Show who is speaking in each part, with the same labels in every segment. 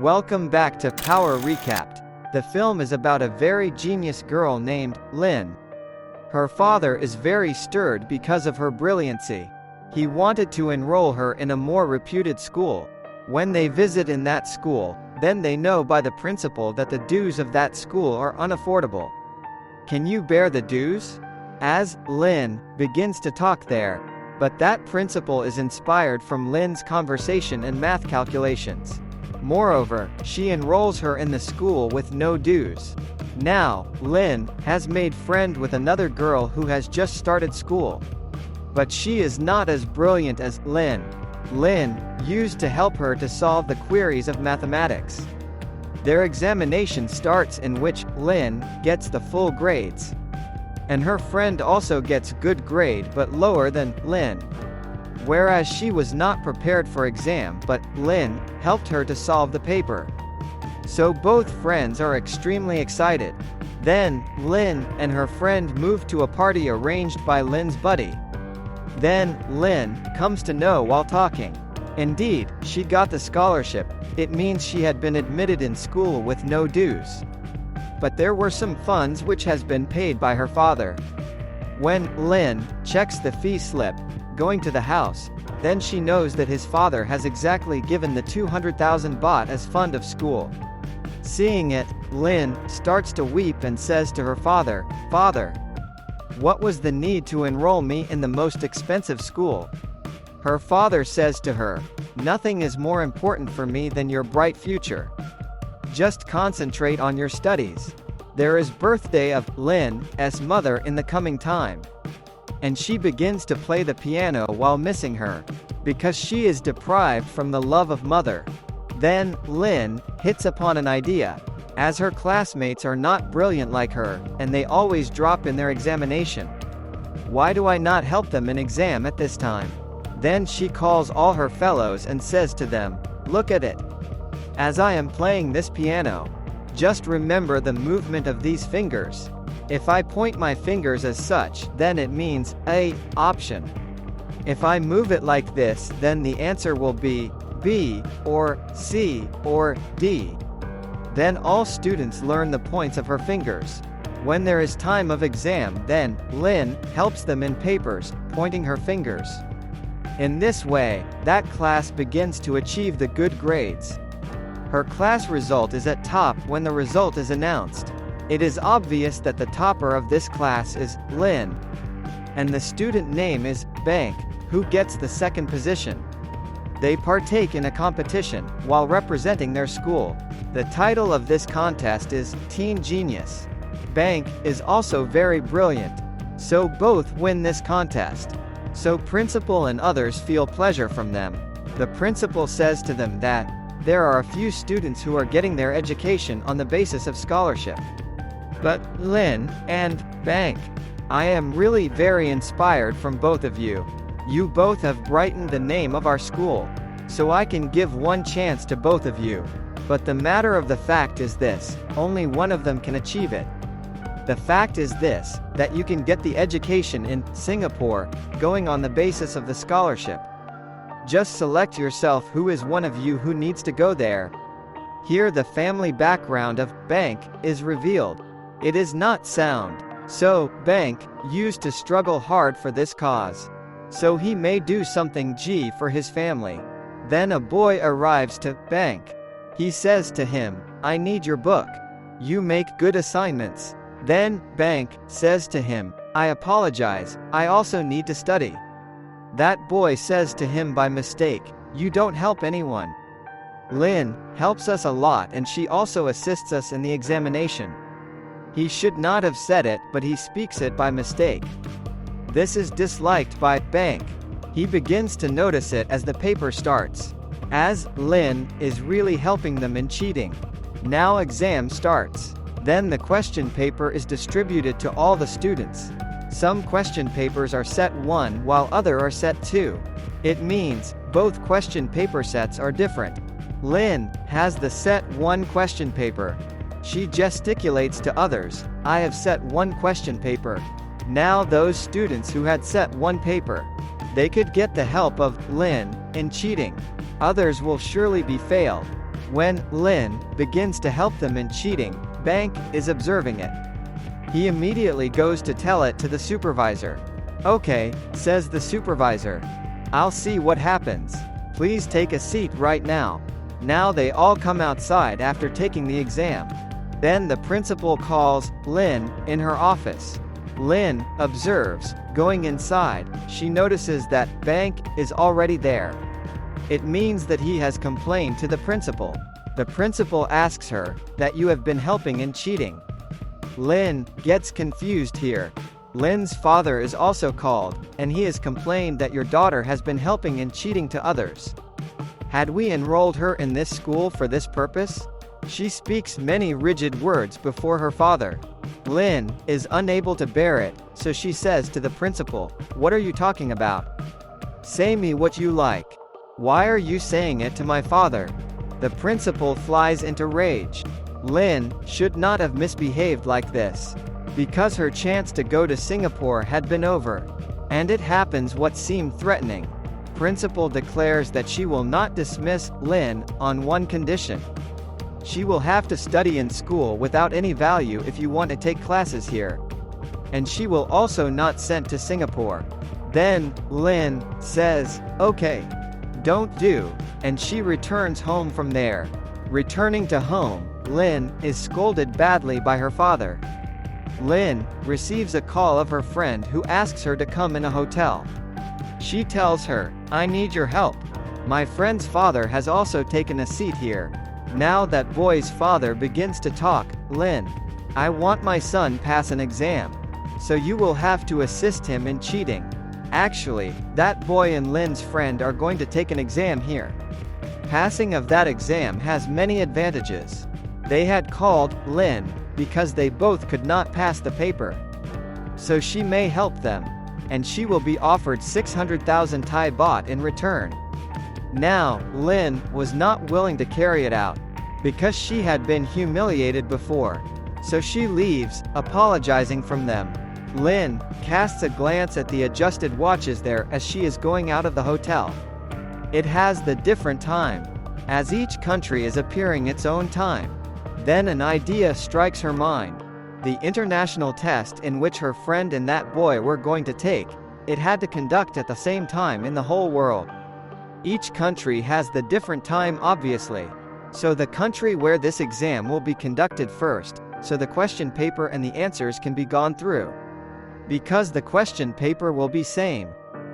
Speaker 1: Welcome back to Power Recapped. The film is about a very genius girl named Lynn. Her father is very stirred because of her brilliancy. He wanted to enroll her in a more reputed school. When they visit in that school, then they know by the principal that the dues of that school are unaffordable. Can you bear the dues? As Lynn begins to talk there, but that principal is inspired from Lynn's conversation and math calculations. Moreover, she enrolls her in the school with no dues. Now, Lynn has made friend with another girl who has just started school. But she is not as brilliant as Lynn. Lynn used to help her to solve the queries of mathematics. Their examination starts in which Lynn gets the full grades. And her friend also gets good grade but lower than Lynn. Whereas she was not prepared for exam, but Lynn helped her to solve the paper. So both friends are extremely excited. Then, Lynn and her friend move to a party arranged by Lynn's buddy. Then, Lynn comes to know while talking. Indeed, she got the scholarship. It means she had been admitted in school with no dues. But there were some funds which has been paid by her father. When Lynn checks the fee slip, going to the house, then she knows that his father has exactly given the 200,000 baht as fund of school. Seeing it, Lynn starts to weep and says to her father, "Father, what was the need to enroll me in the most expensive school?" Her father says to her, "Nothing is more important for me than your bright future. Just concentrate on your studies." There is birthday of Lynn's mother in the coming time. And she begins to play the piano while missing her, because she is deprived from the love of mother. Then, Lynn hits upon an idea, as her classmates are not brilliant like her, and they always drop in their examination. Why do I not help them in exam at this time? Then she calls all her fellows and says to them, "Look at it. As I am playing this piano, just remember the movement of these fingers. If I point my fingers as such, then it means A option. If I move it like this, then the answer will be B, or C, or D." Then all students learn the points of her fingers. When there is time of exam, then Lynn helps them in papers, pointing her fingers. In this way, that class begins to achieve the good grades. Her class result is at top when the result is announced. It is obvious that the topper of this class is Lynn. And the student name is Bank, who gets the second position. They partake in a competition, while representing their school. The title of this contest is Teen Genius. Bank is also very brilliant. So both win this contest. So principal and others feel pleasure from them. The principal says to them that there are a few students who are getting their education on the basis of scholarship. But Lynn and Bank, I am really very inspired from both of you. You both have brightened the name of our school. So I can give one chance to both of you. But the matter of the fact is this, only one of them can achieve it. The fact is this, that you can get the education in Singapore, going on the basis of the scholarship. Just select yourself who is one of you who needs to go there. Here the family background of Bank is revealed. It is not sound. So, Bank used to struggle hard for this cause. So he may do something G for his family. Then a boy arrives to Bank. He says to him, "I need your book. You make good assignments." Then, Bank says to him, "I apologize, I also need to study." That boy says to him by mistake, "You don't help anyone. Lynn helps us a lot and she also assists us in the examination." He should not have said it, but he speaks it by mistake. This is disliked by Bank. He begins to notice it as the paper starts. As Lynn is really helping them in cheating. Now exam starts. Then the question paper is distributed to all the students. Some question papers are set 1 while other are set 2. It means both question paper sets are different. Lynn has the set 1 question paper. She gesticulates to others, "I have set 1 question paper." Now those students who had set 1 paper, they could get the help of Lynn in cheating. Others will surely be failed. When Lin begins to help them in cheating, Bank is observing it. He immediately goes to tell it to the supervisor. "Okay," says the supervisor. "I'll see what happens. Please take a seat right now." Now they all come outside after taking the exam. Then the principal calls Lin in her office. Lin observes. Going inside, she notices that Bank is already there. It means that he has complained to the principal. The principal asks her that you have been helping in cheating. Lin gets confused here. Lin's father is also called, and he has complained that your daughter has been helping in cheating to others. Had we enrolled her in this school for this purpose? She speaks many rigid words before her father. Lin is unable to bear it, so she says to the principal, "What are you talking about? Say me what you like. Why are you saying it to my father?" The principal flies into rage. Lin should not have misbehaved like this, because her chance to go to Singapore had been over. And it happens what seemed threatening. Principal declares that she will not dismiss Lin on one condition. She will have to study in school without any value if you want to take classes here. And she will also not sent to Singapore. Then, Lin says, "Okay. Don't do," and she returns home from there. Returning to home, Lin is scolded badly by her father. Lin receives a call of her friend who asks her to come in a hotel. She tells her, "I need your help. My friend's father has also taken a seat here." Now that boy's father begins to talk. "Lin, I want my son pass an exam. So you will have to assist him in cheating. Actually, that boy and Lin's friend are going to take an exam here. Passing of that exam has many advantages." They had called Lin because they both could not pass the paper. So she may help them, and she will be offered 600,000 Thai baht in return. Now, Lin was not willing to carry it out, because she had been humiliated before. So she leaves, apologizing from them. Lin casts a glance at the adjusted watches there as she is going out of the hotel. It has the different time, as each country is appearing its own time. Then an idea strikes her mind. The international test in which her friend and that boy were going to take, it had to conduct at the same time in the whole world. Each country has the different time obviously. So the country where this exam will be conducted first, so the question paper and the answers can be gone through. Because the question paper will be same.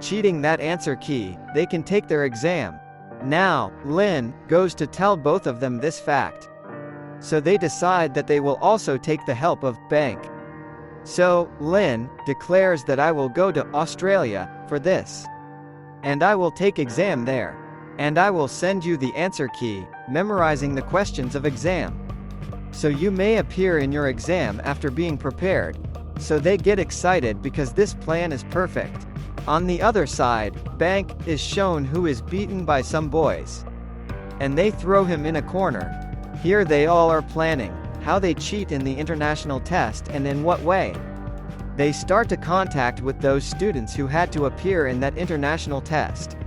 Speaker 1: Cheating that answer key, they can take their exam. Now, Lin goes to tell both of them this fact. So they decide that they will also take the help of Bank. So, Lin declares that I will go to Australia for this. And I will take exam there. And I will send you the answer key, memorizing the questions of exam. So you may appear in your exam after being prepared. So they get excited because this plan is perfect. On the other side, Bank is shown who is beaten by some boys. And they throw him in a corner. Here they all are planning how they cheat in the international test and in what way. They start to contact with those students who had to appear in that international test.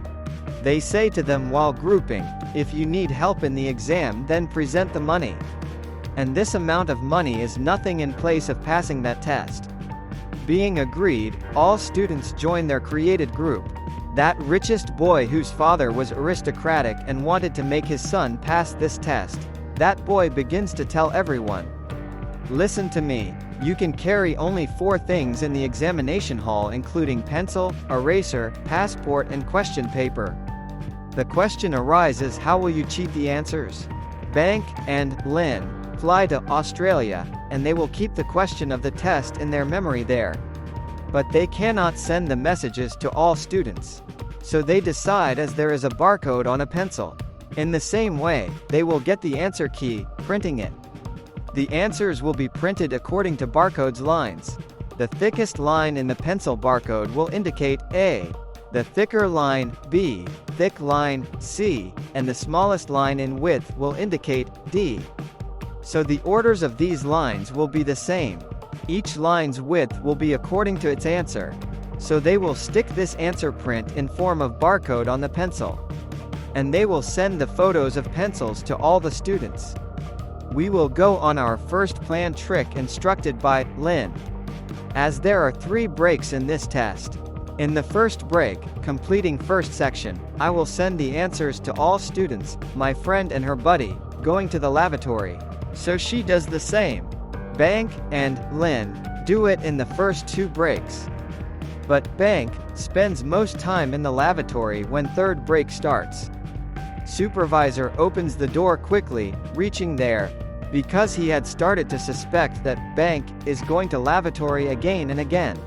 Speaker 1: They say to them while grouping, "If you need help in the exam, then present the money." And this amount of money is nothing in place of passing that test. Being agreed, all students join their created group. That richest boy whose father was aristocratic and wanted to make his son pass this test, that boy begins to tell everyone, "Listen to me. You can carry only 4 things in the examination hall, including pencil, eraser, passport and question paper. The question arises, how will you cheat the answers?" Bank and Lin fly to Australia, and they will keep the question of the test in their memory there. But they cannot send the messages to all students. So they decide, as there is a barcode on a pencil. In the same way, they will get the answer key, printing it. The answers will be printed according to barcode's lines. The thickest line in the pencil barcode will indicate A, the thicker line B, thick line C, and the smallest line in width will indicate D. So the orders of these lines will be the same. Each line's width will be according to its answer. So they will stick this answer print in form of barcode on the pencil. and they will send the photos of pencils to all the students. We will go on our first planned trick instructed by Lynn. As there are 3 breaks in this test. In the first break, completing first section, I will send the answers to all students, my friend and her buddy, going to the lavatory. So she does the same. Bank and Lynn do it in the first 2 breaks. But Bank spends most time in the lavatory when third break starts. Supervisor opens the door quickly, reaching there, because he had started to suspect that Bank is going to lavatory again and again.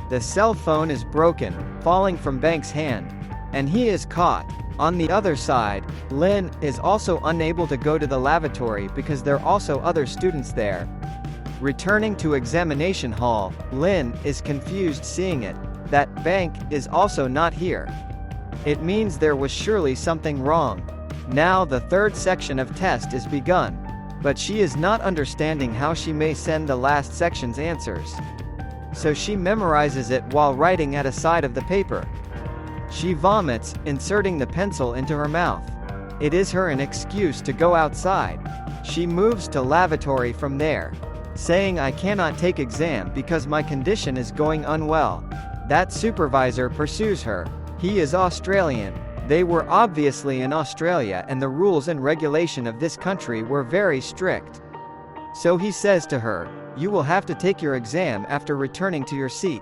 Speaker 1: The cell phone is broken, falling from Bank's hand, and he is caught. On the other side, Lynn is also unable to go to the lavatory because there are also other students there. Returning to examination hall, Lynn is confused seeing it, that Bank is also not here. It means there was surely something wrong. Now the third section of test is begun, but she is not understanding how she may send the last section's answers. So she memorizes it while writing at a side of the paper. She vomits, inserting the pencil into her mouth. It is her an excuse to go outside. She moves to lavatory from there, saying I cannot take exam because my condition is going unwell. That supervisor pursues her. He is Australian. They were obviously in Australia and the rules and regulation of this country were very strict. So he says to her, you will have to take your exam after returning to your seat.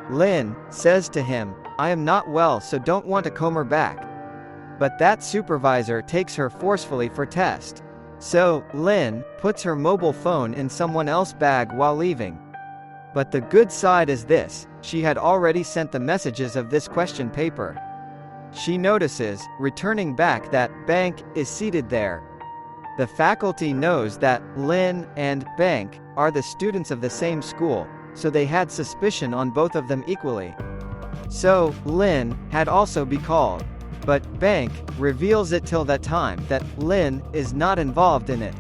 Speaker 1: Lynn says to him, I am not well so don't want to comb her back. But that supervisor takes her forcefully for test. So, Lynn puts her mobile phone in someone else's bag while leaving. But the good side is this, she had already sent the messages of this question paper. She notices, returning back, that Bank is seated there. The faculty knows that Lynn and Bank are the students of the same school, so they had suspicion on both of them equally. So, Lynn had also be called. But Bank reveals it till that time that Lynn is not involved in it.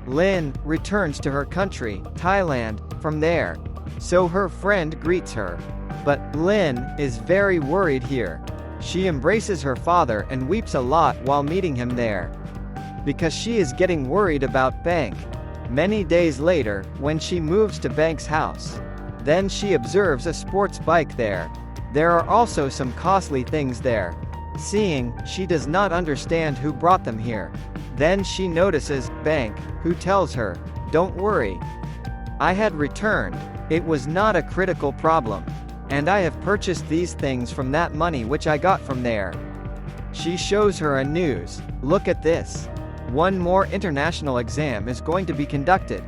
Speaker 1: Lynn returns to her country, Thailand, from there. So her friend greets her. But Lynn is very worried here. She embraces her father and weeps a lot while meeting him there, because she is getting worried about Bank. Many days later, when she moves to Bank's house, then she observes a sports bike there. There are also some costly things there. Seeing, she does not understand who brought them here. Then she notices Bank, who tells her, don't worry. I had returned. It was not a critical problem. And I have purchased these things from that money which I got from there. She shows her a news. Look at this. One more international exam is going to be conducted.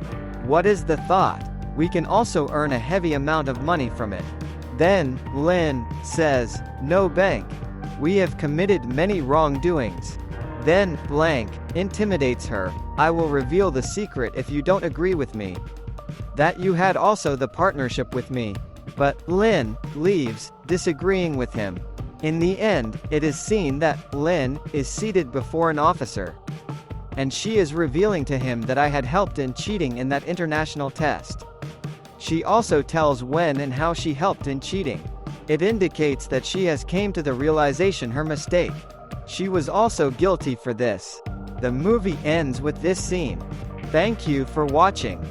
Speaker 1: What is the thought? We can also earn a heavy amount of money from it. Then, Lynn says, no Bank. We have committed many wrongdoings. Then, Blank intimidates her. I will reveal the secret if you don't agree with me. That you had also the partnership with me. But Lynn leaves, disagreeing with him. In the end, it is seen that Lynn is seated before an officer. And she is revealing to him that I had helped in cheating in that international test. She also tells when and how she helped in cheating. It indicates that she has came to the realization her mistake. She was also guilty for this. The movie ends with this scene. Thank you for watching.